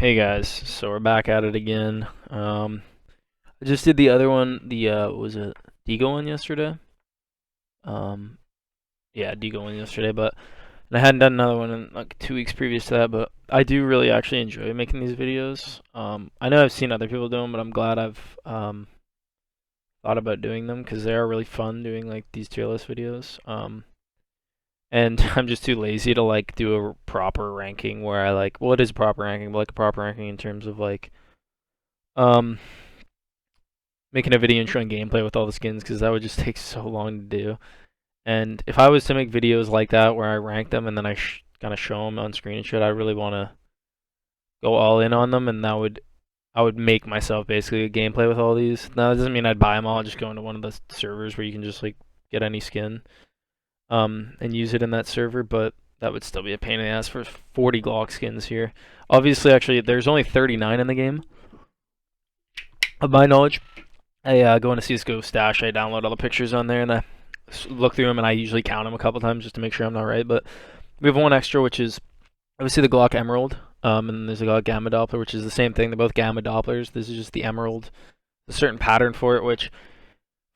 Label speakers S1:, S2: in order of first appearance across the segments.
S1: Hey guys, so we're back at it again. I just did the other one, the was it Deagle one yesterday? Um, yeah, Deagle one yesterday, but and I hadn't done another one in like 2 weeks previous to that. But I do really actually enjoy making these videos. I know I've seen other people do them, but I'm glad I've thought about doing them because they are really fun doing like these tier list videos. And I'm just too lazy to like do a proper ranking where I like, well, it is a proper ranking, but like a proper ranking in terms of like um making a video and showing gameplay with all the skins because that would just take so long to do. And if I was to make videos like that where I rank them and then I kind of show them on screen and shit, I really want to go all in on them, and I would make myself basically a gameplay with all these. Now that doesn't mean I'd buy them all. I'd just go into one of the servers where you can just like get any skin, and use it in that server. But that would still be a pain in the ass for 40 Glock skins here. Obviously, actually, there's only 39 in the game, of my knowledge. I go into CSGO stash. I download all the pictures on there and I look through them, and I usually count them a couple times just to make sure I'm not right. But we have one extra, which is obviously the Glock Emerald. And there's a Glock Gamma Doppler, which is the same thing. They're both Gamma Dopplers. This is just the Emerald. A certain pattern for it, which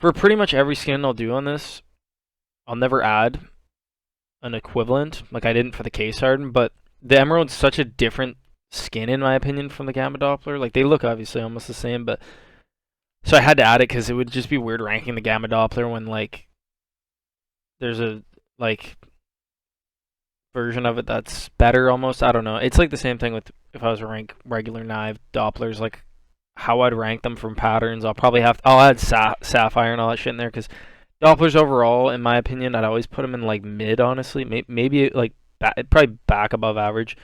S1: for pretty much every skin I'll do on this, I'll never add an equivalent like I didn't for the case harden. But the Emerald's such a different skin in my opinion from the Gamma Doppler. Like they look obviously almost the same, but so I had to add it because it would just be weird ranking the Gamma Doppler when like there's a like version of it that's better almost. I don't know. It's like the same thing with if I was to rank regular knife Dopplers, like how I'd rank them from patterns. I'll add Sapphire and all that shit in there because Dopplers overall, in my opinion, I'd always put them in like mid. Honestly, maybe like probably back above average.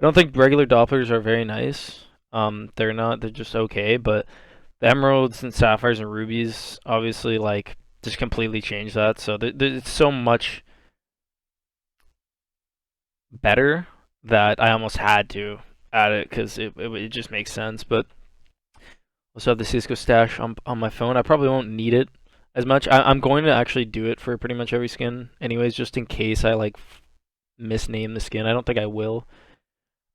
S1: I don't think regular Dopplers are very nice. They're not. They're just okay, but the emeralds and sapphires and rubies obviously like just completely change that. So it's so much better that I almost had to add it because it just makes sense. But also have the Cisco stash on my phone. I probably won't need it as much. I'm going to actually do it for pretty much every skin, anyways, just in case I like misname the skin. I don't think I will.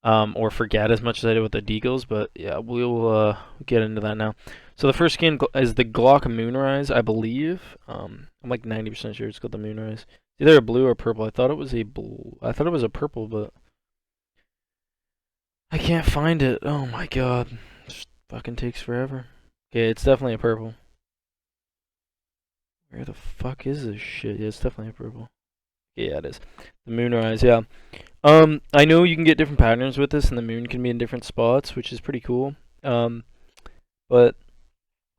S1: Or forget as much as I did with the Deagles, but yeah, we'll get into that now. So the first skin is the Glock Moonrise, I believe. I'm like 90% sure it's called the Moonrise. It's either a blue or purple. I thought it was a blue. I thought it was a purple, but I can't find it. Oh my god, it just fucking takes forever. Okay, it's definitely a purple. Where the fuck is this shit? Yeah, it's definitely a purple. Yeah, it is. The Moonrise, yeah. I know you can get different patterns with this, and the moon can be in different spots, which is pretty cool. But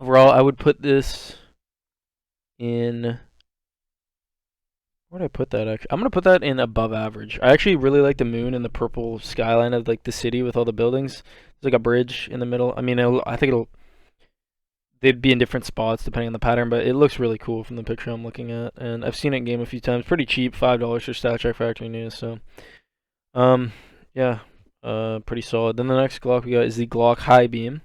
S1: overall, I would put this in. Where would I put that? Actually, I'm gonna put that in above average. I actually really like the moon and the purple skyline of like the city with all the buildings. There's like a bridge in the middle. I mean, I think they'd be in different spots depending on the pattern, but it looks really cool from the picture I'm looking at, and I've seen it in game a few times. Pretty cheap, $5 for StatTrak Factory News. So, yeah, pretty solid. Then the next Glock we got is the Glock High Beam.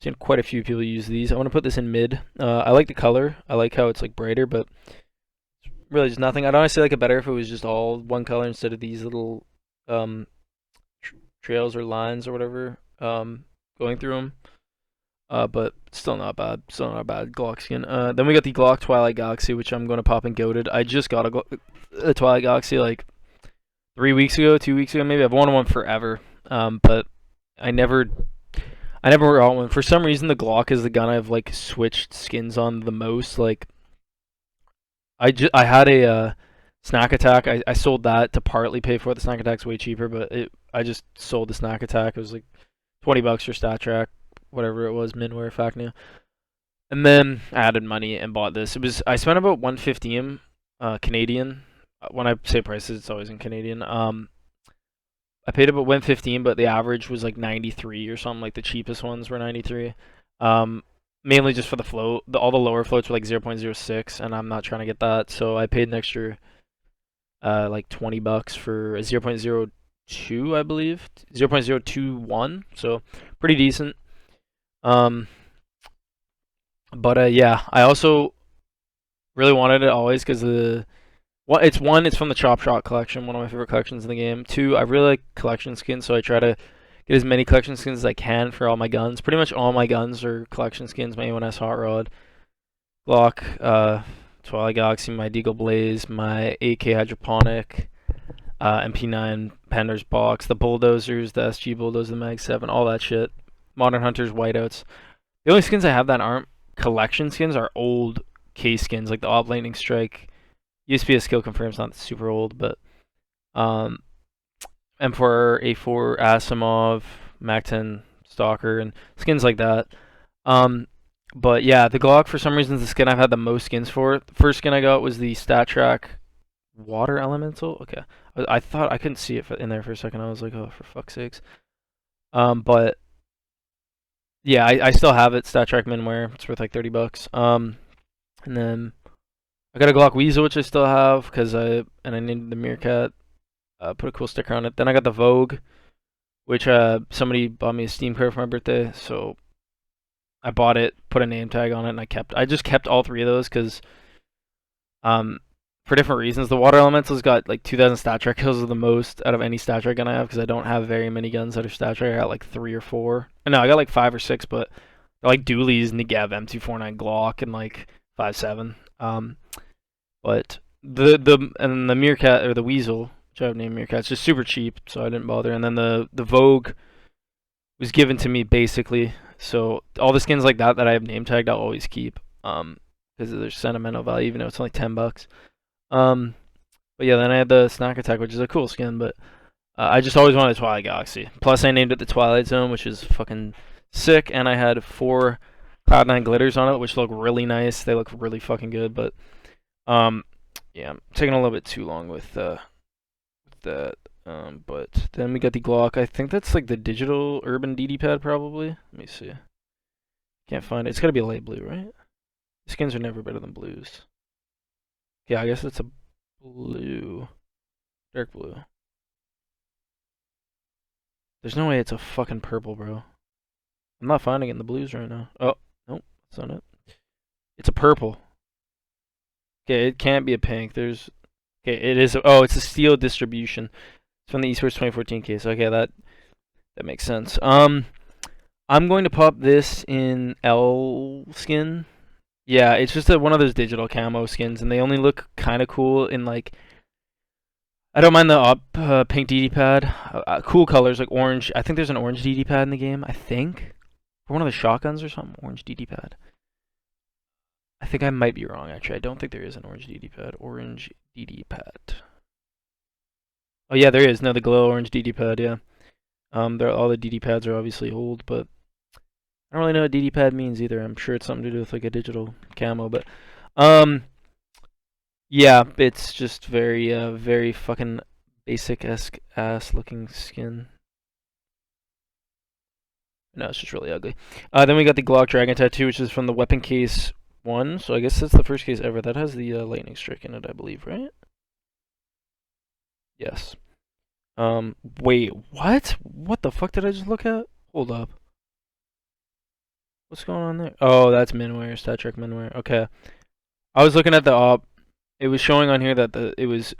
S1: Seen quite a few people use these. I want to put this in mid. I like the color. I like how it's like brighter, but it's really just nothing. I'd honestly like it better if it was just all one color instead of these little trails or lines or whatever going through them. But still not bad. Still not a bad Glock skin. Then we got the Glock Twilight Galaxy, which I'm going to pop and goated. I just got a Twilight Galaxy like 3 weeks ago, 2 weeks ago maybe. I've wanted one forever. But I never got one. For some reason, the Glock is the gun I've like switched skins on the most. Like I had a Snack Attack. I sold that to partly pay for it. The Snack Attack's way cheaper, but I just sold the Snack Attack. It was like $20 for StatTrak, whatever it was, Minware, Facnia. And then I added money and bought this. I spent about 115 Canadian. When I say prices, it's always in Canadian. I paid about 115, but the average was like 93 or something. Like the cheapest ones were 93. Mainly just for the float. All the lower floats were like 0.06, and I'm not trying to get that, so I paid an extra like $20 for a 0.02, I believe, 0.021. So pretty decent. But yeah, I also really wanted it always because it's from the Chop Shot collection, one of my favorite collections in the game. Two, I really like collection skins, so I try to get as many collection skins as I can for all my guns. Pretty much all my guns are collection skins. My A1S Hot Rod, Glock, Twilight Galaxy, my Deagle Blaze, my AK Hydroponic, MP9 Pender's Box, the Bulldozers, the SG Bulldozer, the Mag 7, all that shit. Modern Hunters, Whiteouts. The only skins I have that aren't collection skins are old case skins, like the Ob Lightning Strike. Used to be a skill confirm, it's not super old, but M4, A4, Asimov, Mac-10 Stalker, and skins like that. But yeah, the Glock for some reason is the skin I've had the most skins for. The first skin I got was the StatTrak Water Elemental. Okay, I thought I couldn't see it in there for a second. I was like, oh, for fuck's sakes. But yeah, I still have it. StatTrak Minware. It's worth like $30. And then I got a Glock Weasel, which I still have because I named the Meerkat. Put a cool sticker on it. Then I got the Vogue, which somebody bought me a Steam card for my birthday, so I bought it, put a name tag on it, and I just kept all three of those because for different reasons. The Water Elemental's got like 2,000 StatTrak kills are the most out of any StatTrak gun I have because I don't have very many guns that are StatTrak. I got like 3 or 4. No, I got like 5 or 6, but they're like dualies, Negev, M249 Glock, and like 5.7. But the Meerkat or the Weasel, which I have named Meerkat, it's just super cheap, so I didn't bother. And then the Vogue was given to me basically, so all the skins like that I have name tagged, I'll always keep, because there's sentimental value, even though it's only $10. But yeah, then I had the Snack Attack, which is a cool skin, but I just always wanted Twilight Galaxy. Plus, I named it the Twilight Zone, which is fucking sick, and I had 4 Cloud9 glitters on it, which look really nice. They look really fucking good, but yeah, I'm taking a little bit too long with that. But then we got the Glock. I think that's like the digital urban DD pad, probably. Let me see. Can't find it. It's gotta be a light blue, right? The skins are never better than blues. Yeah, I guess it's a blue. Dark blue. There's no way it's a fucking purple, bro. I'm not finding it in the blues right now. Oh, nope, that's not it. It's a purple. Okay, it can't be a pink. There's... Okay, it is... Oh, it's a steel distribution. It's from the Esports 2014 case. Okay, that makes sense. I'm going to pop this in L skin. Yeah, it's just one of those digital camo skins, and they only look kind of cool in, like... I don't mind the pink DD pad. Cool colors, like orange. I think there's an orange DD pad in the game, I think. For one of the shotguns or something, orange DD pad. I think I might be wrong, actually. I don't think there is an orange DD pad. Orange DD pad. Oh, yeah, there is. No, the glow orange DD pad, yeah. All the DD pads are obviously old, but I don't really know what DD pad means either. I'm sure it's something to do with like a digital camo, but yeah, it's just very fucking basic-esque ass looking skin. No, it's just really ugly. Then we got the Glock Dragon Tattoo, which is from the Weapon Case 1, so I guess that's the first case ever. That has the lightning strike in it, I believe, right? Yes. Wait, what? What the fuck did I just look at? Hold up. What's going on there? Oh, that's Minware, StatTrak Minware. Okay. I was looking at the op. It was showing on here that it was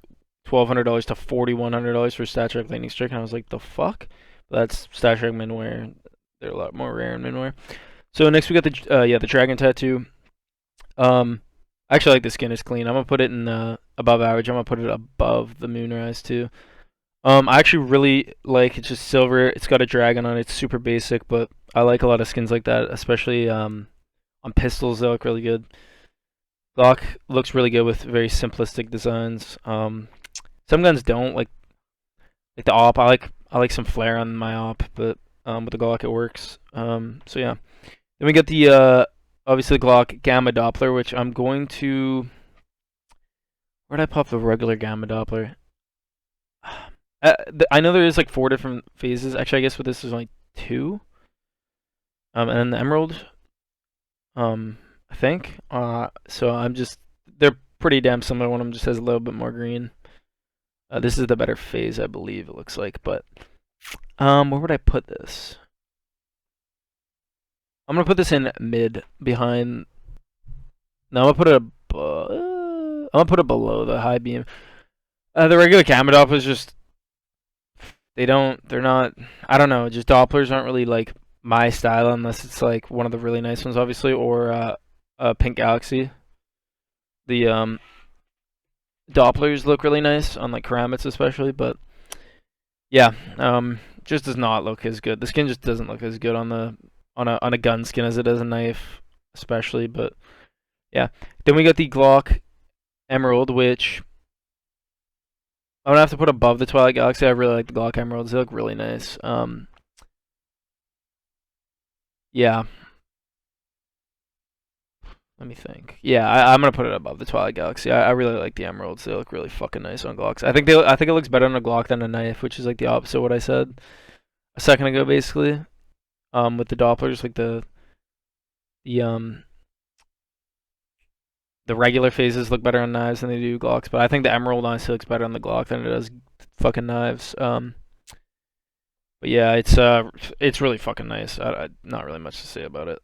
S1: $1,200 to $4,100 for StatTrak Lightning Strike, and I was like, the fuck? But that's StatTrak Minware. They're a lot more rare in Minware. So next we got the Dragon Tattoo. I actually like the skin. It's clean. I'm gonna put it in above average. I'm gonna put it above the Moonrise too. I actually really like it's just silver. It's got a dragon on it. It's super basic, but I like a lot of skins like that, especially on pistols. They look really good. Glock looks really good with very simplistic designs. Some guns don't, like the op. I like some flair on my op, but with the Glock it works. So yeah. Then we get the obviously the Glock Gamma Doppler, which I'm going to... Where'd I pop the regular Gamma Doppler? I know there is like 4 different phases. Actually, I guess with this there's only 2. And then the Emerald, I think. So I'm just... They're pretty damn similar. One of them just has a little bit more green. This is the better phase, I believe, it looks like. But where would I put this? I'm gonna put this in mid, behind. No, I'm gonna put it I'm gonna put it below the high beam. The regular Kamadov was just They're not. I don't know. Just Dopplers aren't really like my style unless it's like one of the really nice ones, obviously, or Pink Galaxy. The Dopplers look really nice on like Karambits especially, but yeah, just does not look as good. The skin just doesn't look as good on the on a gun skin as it does a knife, especially. But yeah, then we got the Glock Emerald, which I'm gonna have to put above the Twilight Galaxy. I really like the Glock Emeralds; they look really nice. Yeah, let me think. Yeah, I'm gonna put it above the Twilight Galaxy. I really like the Emeralds; they look really fucking nice on Glocks. I think it looks better on a Glock than a knife, which is like the opposite of what I said a second ago, basically. With the Dopplers, like the the regular phases look better on knives than they do Glocks, but I think the Emerald honestly looks better on the Glock than it does fucking knives. But yeah, it's really fucking nice. Not really much to say about it.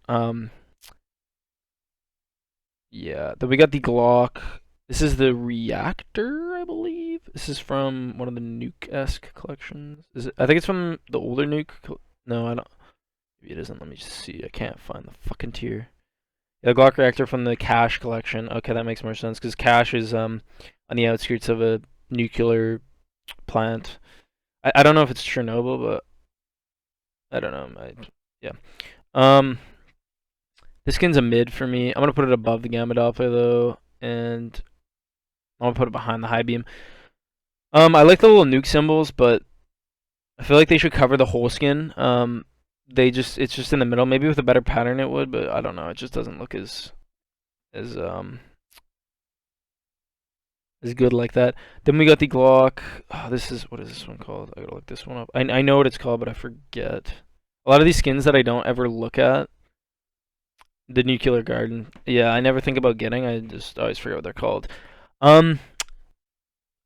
S1: Yeah. Then we got the Glock. This is the Reactor, I believe. This is from one of the Nuke-esque collections. Is it? I think it's from the older Nuke. No, I don't. Maybe it isn't. Let me just see. I can't find the fucking tier. Yeah, the Glock Reactor from the Cache collection. Okay, that makes more sense because Cache is on the outskirts of a nuclear plant. I don't know if it's Chernobyl, but I don't know. Yeah. Um, this skin's a mid for me. I'm gonna put it above the Gamma Doppler though, and I'm gonna put it behind the high beam. I like the little nuke symbols, but I feel like they should cover the whole skin. It's just in the middle. Maybe with a better pattern it would, but I don't know. It just doesn't look as as good like that. Then we got the Glock. Oh, what is this one called? I gotta look this one up. I know what it's called, but I forget. A lot of these skins that I don't ever look at. The Nuclear Garden. Yeah, I never think about getting. I just always forget what they're called. Um,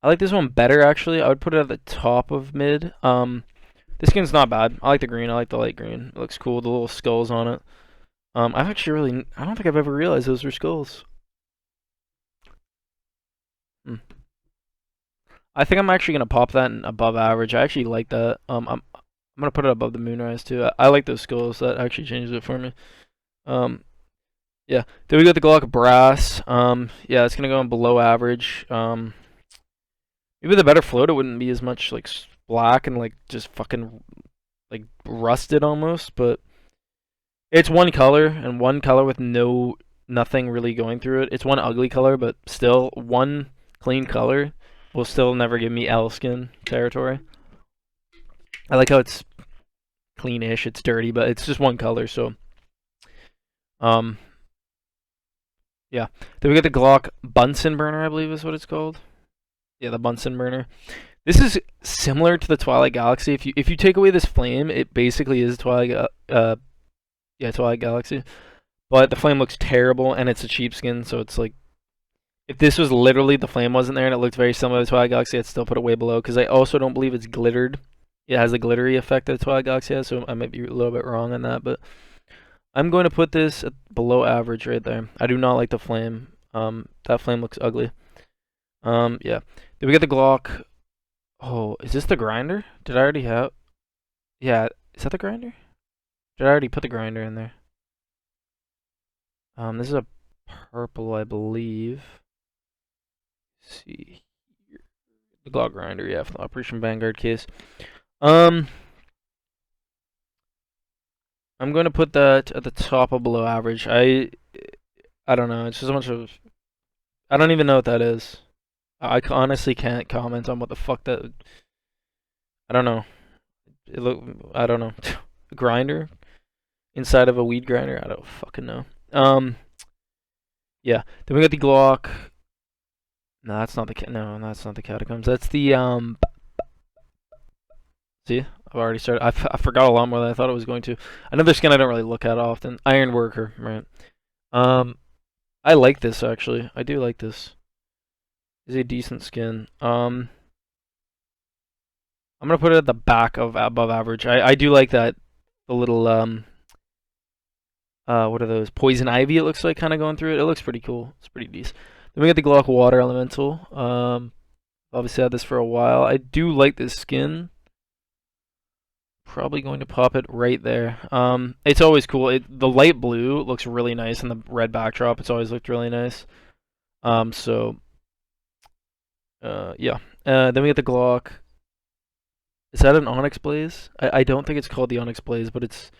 S1: I like this one better actually. I would put it at the top of mid. This skin's not bad. I like the green. I like the light green. It looks cool. The little skulls on it. I've actually really. I don't think I've ever realized those were skulls. Hmm. I think I'm actually gonna pop that in above average. I actually like that. I'm gonna put it above the Moonrise too. I like those skulls. That actually changes it for me. Um, yeah. Then we got the Glock Brass. Yeah, it's gonna go in below average. Maybe the better float, it wouldn't be as much like black and like just fucking like rusted almost, but it's one color and one color with nothing really going through it. It's one ugly color, but still one clean color will still never give me L skin territory. I like how it's cleanish, it's dirty, but it's just one color, so um yeah. Then we got the Glock Bunsen burner, I believe is what it's called. Yeah, the Bunsen burner. This is similar to the Twilight Galaxy. If you take away this flame, it basically is Twilight Twilight Galaxy. But the flame looks terrible and it's a cheap skin, so it's like if this was literally the flame wasn't there and it looked very similar to Twilight Galaxy, I'd still put it way below because I also don't believe it's glittered. It has the glittery effect that Twilight Galaxy has, so I might be a little bit wrong on that, but I'm going to put this at below average right there. I do not like the flame. That flame looks ugly. Yeah. Then we get the Glock. Oh, is this the grinder? Did I already have? Yeah, is that the grinder? Did I already put the grinder in there? This is a purple, I believe. Let's see here. The Glock grinder, yeah, from the Operation Vanguard case. I'm going to put that at the top of below average. I don't know. It's just a bunch of. I don't even know what that is. I honestly can't comment on what the fuck that. I don't know. I don't know. A grinder inside of a weed grinder. I don't fucking know. Yeah. Then we got the Glock. No, that's not the no, that's not the catacombs. That's the See, I've already started. I forgot a lot more than I thought it was going to. Another skin I don't really look at often. Iron Worker, right? I like this actually. I do like this. It's a decent skin. I'm gonna put it at the back of above average. I do like that. The little what are those? Poison Ivy. It looks like kind of going through it. It looks pretty cool. It's pretty decent. Then we got the Glock Water Elemental. Obviously had this for a while. I do like this skin. probably going to pop it right there. It's always cool. The light blue looks really nice in the red backdrop. It's always looked really nice. So yeah. Then we get the Glock. Is that an Onyx Blaze? I don't think it's called the Onyx Blaze, but it's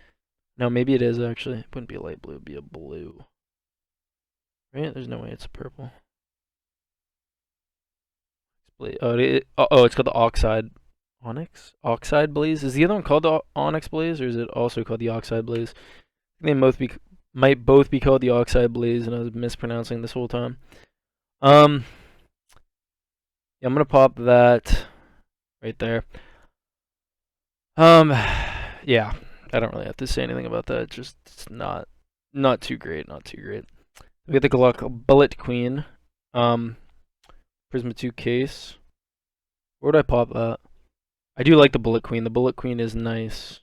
S1: no, maybe it is actually. It wouldn't be a light blue, it'd be a blue. Right? There's no way it's a purple. It's called the Oxide Onyx? Oxide Blaze? Is the other one called the Onyx Blaze, or is it also called the Oxide Blaze? They might both be called the Oxide Blaze, and I was mispronouncing this whole time. Yeah, I'm gonna pop that right there. Yeah, I don't really have to say anything about that. Just it's not too great, not too great. We get the Glock Bullet Queen, Prisma 2 case. Where would I pop that? I do like the Bullet Queen. The Bullet Queen is nice.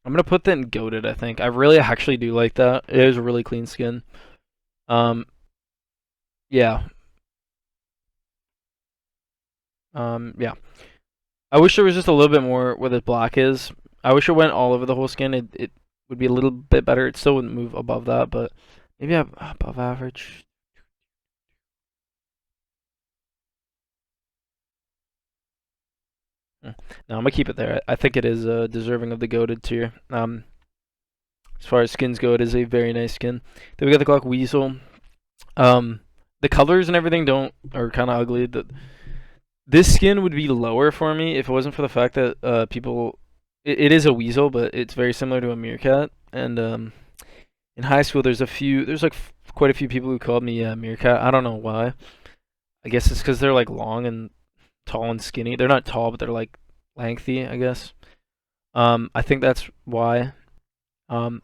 S1: I'm gonna put that in Goated, I think. I really actually do like that. It is a really clean skin. Yeah. Yeah. I wish there was just a little bit more where the black is. I wish it went all over the whole skin. It would be a little bit better. It still wouldn't move above that, but maybe above average. No, I'm gonna keep it there. I think it is deserving of the goated tier. As far as skins go, it is a very nice skin. Then we got the Glock Weasel. The colors and everything are kind of ugly. This skin would be lower for me if it wasn't for the fact that people. It is a weasel, but it's very similar to a meerkat. And in high school, there's like quite a few people who called me meerkat. I don't know why. I guess it's because they're like long and tall and skinny. They're not tall, but they're like lengthy, I guess. I think that's why. I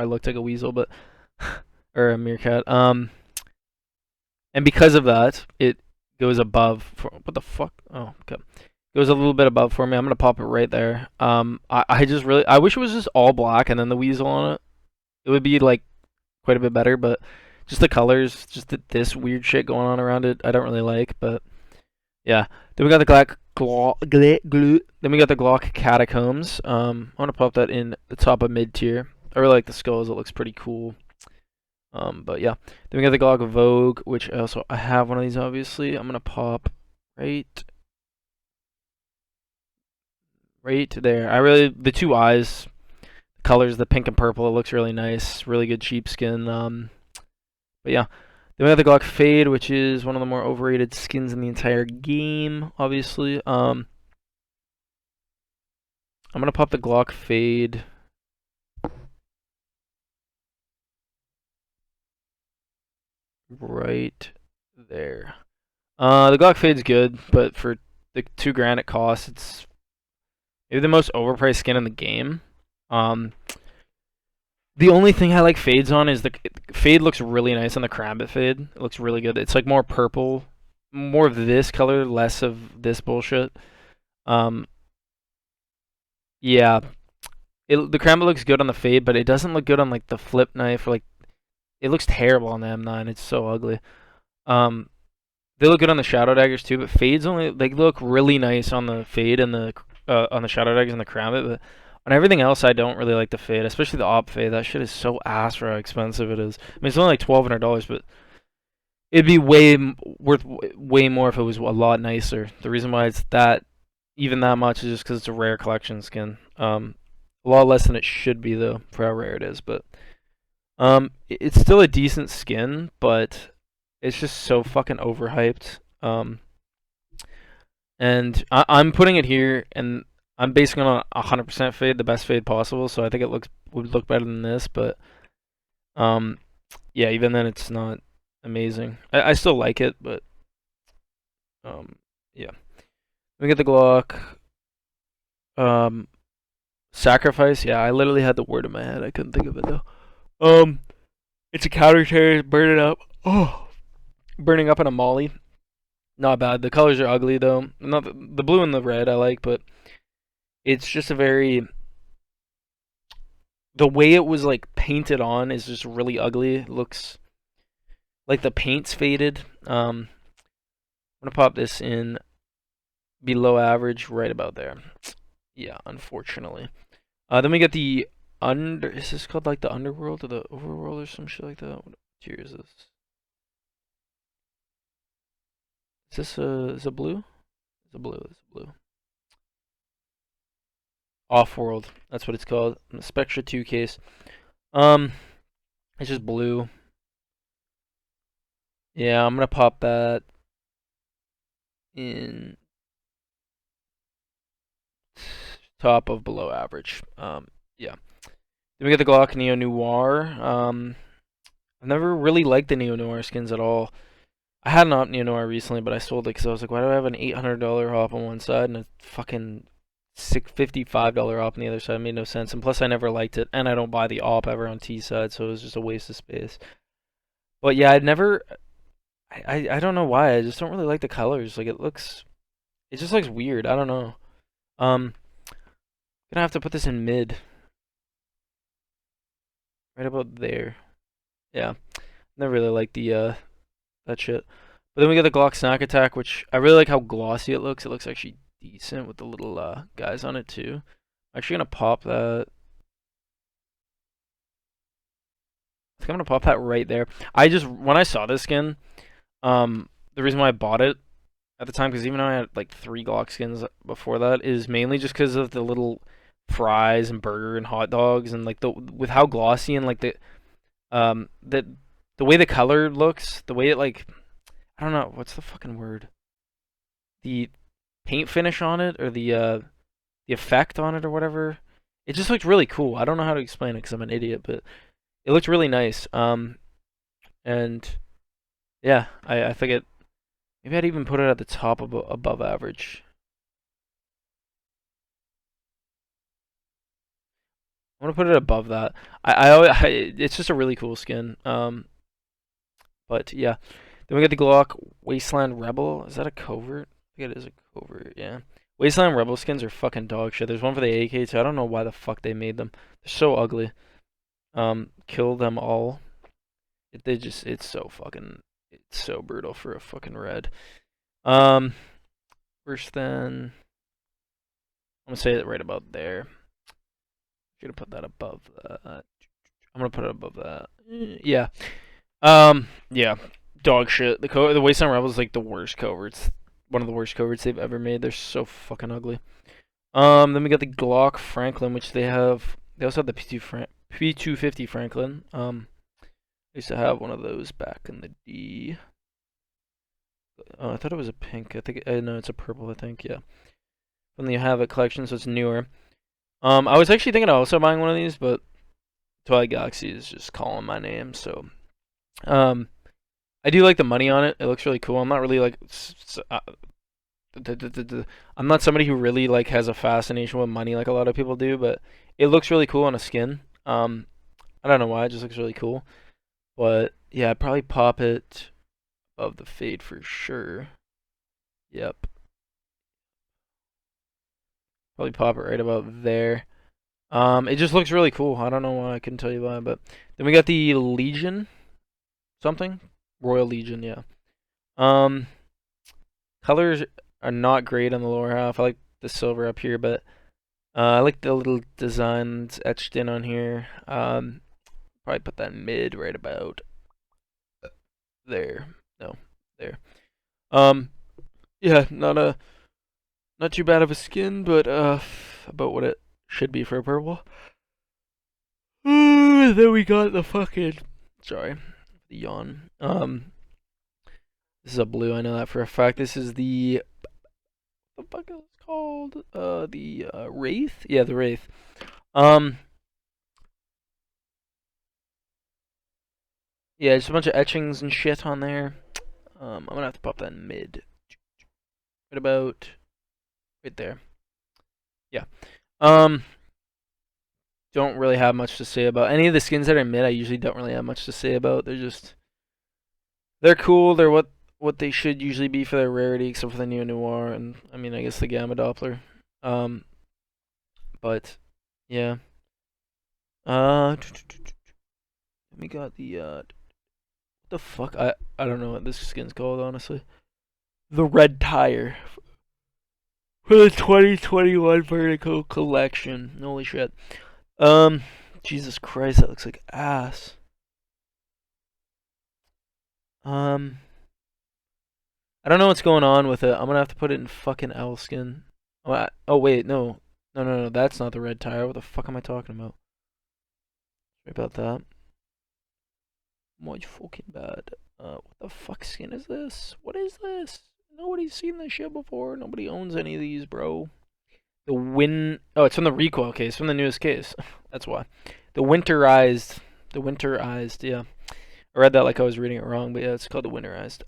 S1: looked like a weasel, but or a meerkat. And because of that, it goes above. What the fuck? Oh, okay. Goes a little bit above for me. I'm gonna pop it right there. I wish it was just all black and then the weasel on it. It would be like quite a bit better, but just the colors, just this weird shit going on around it, I don't really like. But yeah. Then we got the Then we got the Glock Catacombs. I'm gonna pop that in the top of mid tier. I really like the skulls. It looks pretty cool. But yeah. Then we got the Glock Vogue, which I have one of these. Obviously, I'm gonna pop right there. The two eyes, the colors, the pink and purple. It looks really nice. Really good sheepskin. But yeah. Then we have the Glock Fade, which is one of the more overrated skins in the entire game, obviously. I'm gonna pop the Glock Fade. Right there. The Glock Fade's good, but for the $2,000 it costs, it's maybe the most overpriced skin in the game. The only thing I like fades on is the fade looks really nice on the Karambit fade. It looks really good. It's like more purple, more of this color, less of this bullshit. Yeah, the Karambit looks good on the fade, but it doesn't look good on like the flip knife or like it looks terrible on the M9. It's so ugly. They look good on the shadow daggers too, but fades only they look really nice on the fade and the on the shadow daggers and the Karambit, but on everything else, I don't really like the fade, especially the op fade. That shit is so ass for how expensive it is. I mean, it's only like $1,200, but it'd be worth way more if it was a lot nicer. The reason why it's even that much is just because it's a rare collection skin. A lot less than it should be though for how rare it is, but it's still a decent skin, but it's just so fucking overhyped. And I'm putting it here, and I'm basing it on 100% fade, the best fade possible. So I think would look better than this, but yeah, even then it's not amazing. I still like it, but yeah. We get the Glock. Sacrifice. Yeah, I literally had the word in my head. I couldn't think of it though. It's a counter terror, burn it up. Oh, burning up in a molly. Not bad. The colors are ugly though. Not the blue and the red I like, but it's just the way it was like painted on is just really ugly. It looks Like the paint's faded. I'm gonna pop this in below average, right about there. Yeah, unfortunately. Then we get the under. Is this called like the underworld or the overworld or some shit like that? What tier is this? Is this a is it blue? It's a blue. It's a blue. Off-world. That's what it's called. The Spectra 2 case. Um, it's just blue. Yeah, I'm gonna pop that in top of below average. Yeah. Then we get the Glock Neo Noir. I've never really liked the Neo Noir skins at all. I had an Op Neo Noir recently, but I sold it because I was like, why do I have an $800 op on one side and a fucking $55 op on the other side? It made no sense. And plus, I never liked it, and I don't buy the op ever on T side, so it was just a waste of space. But yeah, I'd never. I don't know why. I just don't really like the colors. Like it just looks weird. I don't know. Um, gonna have to put this in mid, right about there. Yeah, never really liked the that shit. But then we got the Glock Snack Attack, which I really like how glossy it looks. It looks actually decent with the little guys on it too. I'm actually gonna pop that. I think I'm gonna pop that right there. I just when I saw this skin, the reason why I bought it at the time, because even though I had like 3 Glock skins before that, is mainly just because of the little fries and burger and hot dogs and like the with how glossy and like the way the color looks, the way it like I don't know what's the fucking word, the paint finish on it or the effect on it or whatever. It just looked really cool. I don't know how to explain it because I'm an idiot, but it looked really nice. And yeah, I think it. Maybe I'd even put it at the top of above average. I'm gonna put it above that. It's just a really cool skin. But yeah. Then we got the Glock Wasteland Rebel. Is that a covert? I think it is a covert. Yeah. Wasteland Rebel skins are fucking dog shit. There's one for the AK too. I don't know why the fuck they made them. They're so ugly. Kill them all. It's so fucking, it's so brutal for a fucking red. Um, Worse than, I'm gonna say it right about there. I'm gonna put that above that. I'm gonna put it above that. Yeah. Yeah. Dog shit. The Wasteland Rebel is like the worst coverts. One of the worst coverts they've ever made. They're so fucking ugly. Then we got the Glock Franklin, which they have. They also have the P250 Franklin. I used to have one of those back in the D. Oh, I thought it was a pink. I think no, it's a purple. I think yeah. From the Havoc collection, so it's newer. I was actually thinking of also buying one of these, but Twilight Galaxy is just calling my name. So, um, I do like the money on it. It looks really cool. I'm not really like, I'm not somebody who really like has a fascination with money like a lot of people do, but it looks really cool on a skin. I don't know why. It just looks really cool. But yeah, I'd probably pop it above the fade for sure. Yep. Probably pop it right about there. It just looks really cool. I don't know why. I couldn't tell you why, but then we got the Legion something. Royal Legion, yeah. Um, Colors are not great on the lower half. I like the silver up here, but I like the little designs etched in on here. Probably put that mid right about there. No, there. Um, yeah, not too bad of a skin, but about what it should be for a purple. Then we got the fucking sorry, the yawn. This is a blue. I know that for a fact. This is the fuck is it called? The Wraith. Yeah, the Wraith. Um, yeah, just a bunch of etchings and shit on there. I'm gonna have to pop that in mid. What about right there? Yeah. Um, don't really have much to say about any of the skins that are mid. I usually don't really have much to say about. They're cool. They're what they should usually be for their rarity, except for the Neo Noir and I mean I guess the Gamma Doppler. Um, but yeah. We got the The fuck? I don't know what this skin's called, honestly. The red tire for the 2021 vertical collection. Holy shit. Um, Jesus Christ, that looks like ass. Um, I don't know what's going on with it. I'm gonna have to put it in fucking owl skin. Oh wait, no. No, that's not the red tire. What the fuck am I talking about? Sorry about that. My fucking bad. What the fuck skin is this? What is this? Nobody's seen this shit before. Nobody owns any of these, bro. The win. Oh, it's from the recoil case, from the newest case. That's why. The winterized. The winterized. Yeah, I read that like I was reading it wrong, but yeah, it's called the winterized.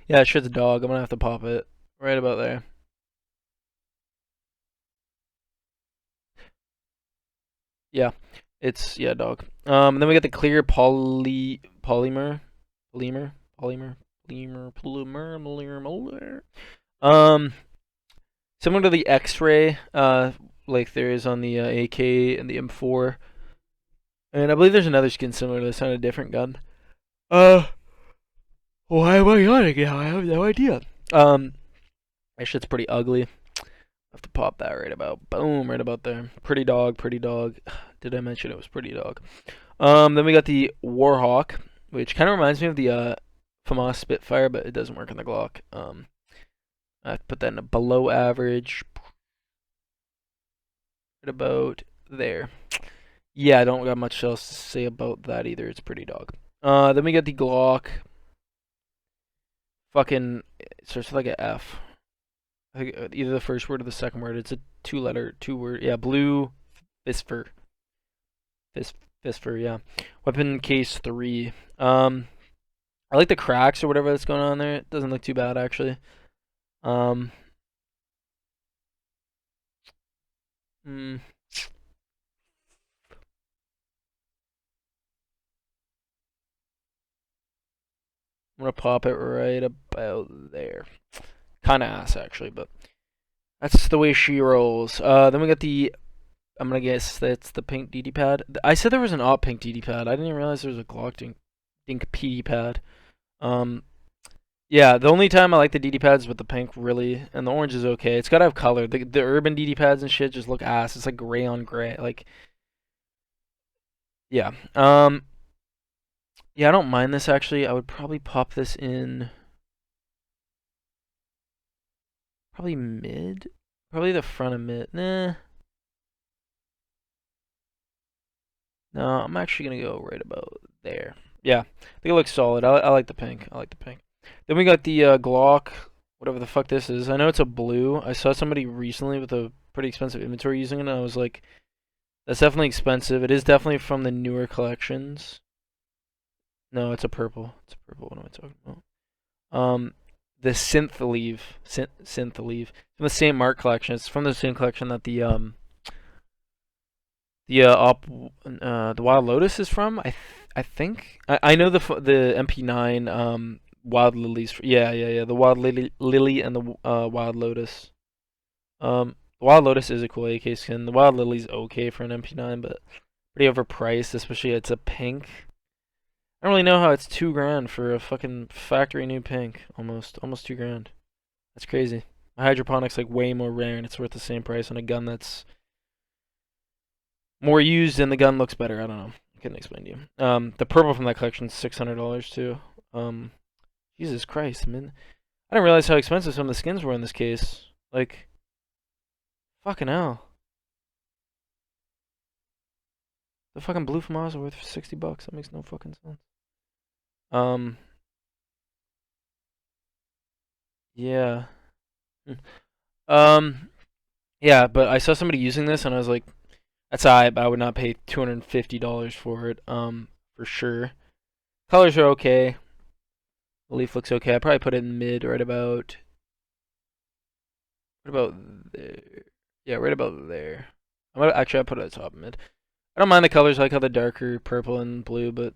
S1: Yeah, shit's a dog. I'm gonna have to pop it right about there. Yeah, it's yeah, dog. Then we got the clear polymer, polymer, polymer. Um, Similar to the X-ray, like there is on the AK and the M4, and I believe there's another skin similar to this on a different gun. Uh, why am I on it now? I have no idea. That shit's pretty ugly. I have to pop that right about boom, right about there. Pretty dog, pretty dog. Did I mention it was pretty dog? Then we got the Warhawk, which kind of reminds me of the FAMAS Spitfire, but it doesn't work on the Glock. I put that in a below average, right about there. Yeah, I don't got much else to say about that either. It's pretty dog. Then we got the Glock. Fucking it starts with like a F. I think either the first word or the second word. It's a two word. Yeah, blue Fisfer. Fis Fisfer, yeah. Weapon case 3. I like the cracks or whatever that's going on there. It doesn't look too bad actually. Um, mm, I'm gonna pop it right about there. Kind of ass actually, but that's the way she rolls. Then we got the. I'm gonna guess that's the pink DD pad. I said there was an op pink DD pad. I didn't realize there was a Glock Dink PD pad. Um, yeah, the only time I like the DD pads is with the pink, really, and the orange is okay. It's gotta have color. The urban DD pads and shit just look ass. It's like gray on gray. Like, yeah. Yeah, I don't mind this actually. I would probably pop this in probably mid, probably the front of mid. Nah, no, I'm actually gonna go right about there. Yeah, I think it looks solid. I like the pink. I like the pink. Then we got the Glock, whatever the fuck this is. I know it's a blue. I saw somebody recently with a pretty expensive inventory using it, and I was like, that's definitely expensive. It is definitely from the newer collections. No, it's a purple. It's a purple. What am I talking about? The synth leave from the same Mark collection. It's from the same collection that the Wild Lotus is from. I think I know the MP9 Wild Lilies. Yeah. The Wild Lily and the Wild Lotus. The Wild Lotus is a cool AK skin. The Wild Lily's okay for an MP9, but pretty overpriced, especially it's a pink. I don't really know how it's 2 grand for a fucking factory new pink. Almost 2 grand. That's crazy. A hydroponic's like way more rare, and it's worth the same price on a gun that's more used, and the gun looks better. I don't know. I couldn't explain to you. The purple from that collection is $600 too. Jesus Christ, man! I didn't realize how expensive some of the skins were in this case. Like, fucking hell. The fucking blue FAMAS are worth $60. That makes no fucking sense. Um, yeah. Um, yeah, but I saw somebody using this, and I was like, that's alright, but I would not pay $250 for it. For sure. Colors are okay. The leaf looks okay. I probably put it in mid, right about there. Yeah, right about there. Actually, I put it at top mid. I don't mind the colors. I like how the darker purple and blue, but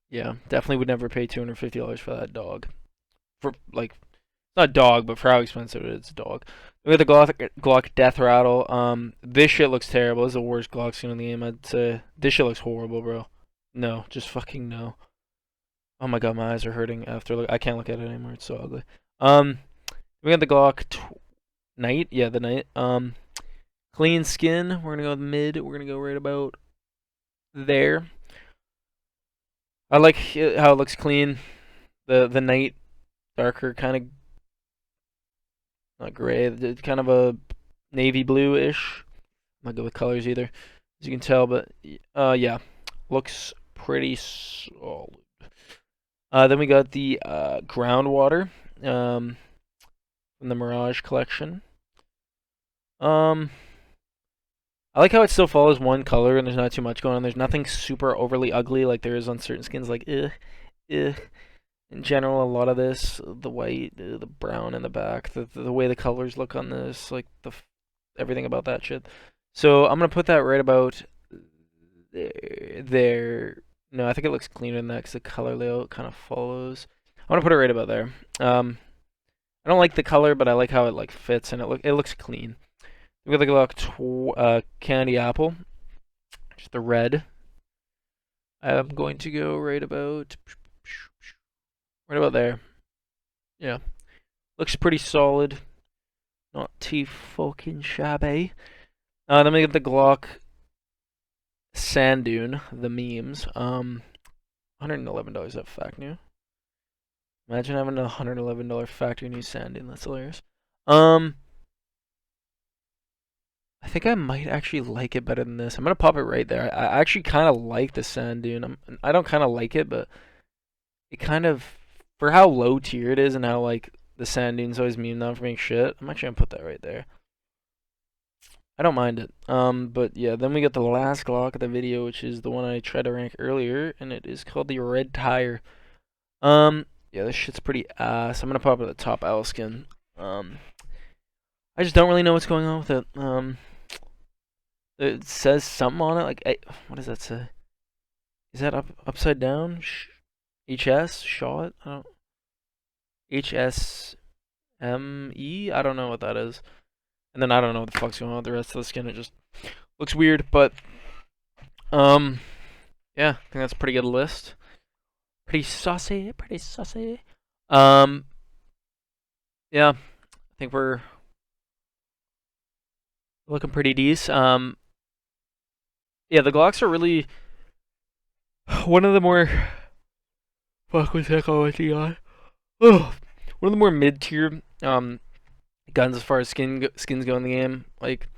S1: yeah, definitely would never pay $250 for that dog. For like not dog, but for how expensive it is, it's a dog. We got the Glock Death Rattle. This shit looks terrible. This is the worst Glock skin in the game, I'd say. This shit looks horrible, bro. No, just fucking no. Oh my god, my eyes are hurting after I can't look at it anymore. It's so ugly. We got the Night. Yeah, the Night. Clean skin. We're gonna go mid. We're gonna go right about there. I like how it looks clean. The Night, darker kind of, not gray, kind of a navy blue-ish. I'm not good with colors either, as you can tell, but yeah, looks pretty solid. Then we got the Groundwater from the Mirage collection. I like how it still follows one color and there's not too much going on. There's nothing super overly ugly like there is on certain skins, like in general, a lot of this, the white, the brown in the back, the way the colors look on this, like everything about that shit. So I'm gonna put that right about there. No, I think it looks cleaner than that because the color layout kind of follows. I'm gonna put it right about there. I don't like the color, but I like how it like fits and it looks clean. We got the Glock Candy Apple, just the red. I'm going to go right about there. Yeah, looks pretty solid. Not too fucking shabby. Then we get the Glock Sand Dune, the memes. $111 at Fact New. Imagine having a $111 factory new Sand Dune. That's hilarious. I think I might actually like it better than this. I'm gonna pop it right there. I actually kind of like the Sand Dune. I don't kind of like it, but it kind of, for how low tier it is and how like the Sand Dune's always memed on for being shit. I'm actually gonna put that right there. I don't mind it. But yeah, then we got the last Glock of the video, which is the one I tried to rank earlier, and it is called the Red Tire. Yeah, this shit's pretty ass. I'm gonna pop it at the top L skin. I just don't really know what's going on with it. It says something on it, like, what does that say? Is that upside down? HS shot? I don't. HSME? I don't know what that is. And then I don't know what the fuck's going on with the rest of the skin. It just looks weird, but yeah, I think that's a pretty good list. Pretty saucy, pretty saucy. Yeah, I think we're looking pretty decent. Yeah, the Glocks are really one of the more. Fuck, what the heck am I thinking on? Ugh. One of the more mid-tier guns as far as skins go in the game. Like,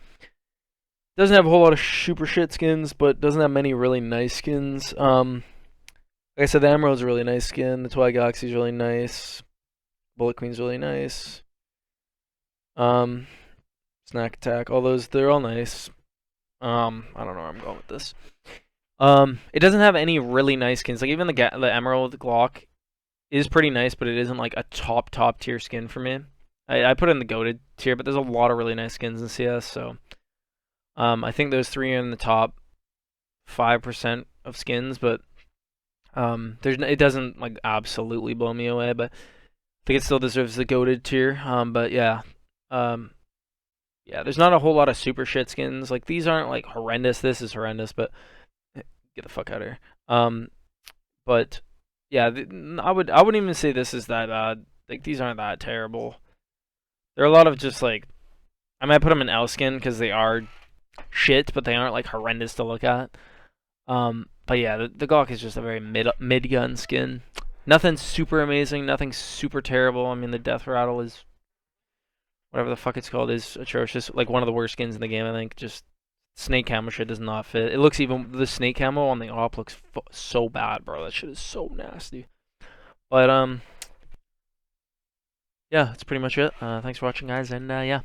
S1: doesn't have a whole lot of super shit skins, but doesn't have many really nice skins. Like I said, the Emerald's a really nice skin. The Twilight Galaxy's really nice. Bullet Queen's really nice. Snack Attack, all those, they're all nice. I don't know where I'm going with this. It doesn't have any really nice skins. Like even the Emerald Glock is pretty nice, but it isn't like a top tier skin for me. I put it in the goated tier, but there's a lot of really nice skins in CS. So, I think those three are in the top 5% of skins, but it doesn't like absolutely blow me away, but I think it still deserves the goated tier. But yeah, yeah, there's not a whole lot of super shit skins. Like these aren't like horrendous. This is horrendous, but get the fuck out of here. But yeah, I wouldn't even say this is that bad. Like these aren't that terrible. There are a lot of just like, I might put them in L skin because they are shit, but they aren't like horrendous to look at. But yeah, the Glock is just a very mid gun skin. Nothing super amazing, nothing super terrible. I mean, the Death Rattle is whatever the fuck it's called is atrocious. Like one of the worst skins in the game, I think. Just snake camo shit does not fit. It looks even the snake camo on the op looks so bad, bro. That shit is so nasty. But yeah, that's pretty much it. Thanks for watching, guys, and yeah.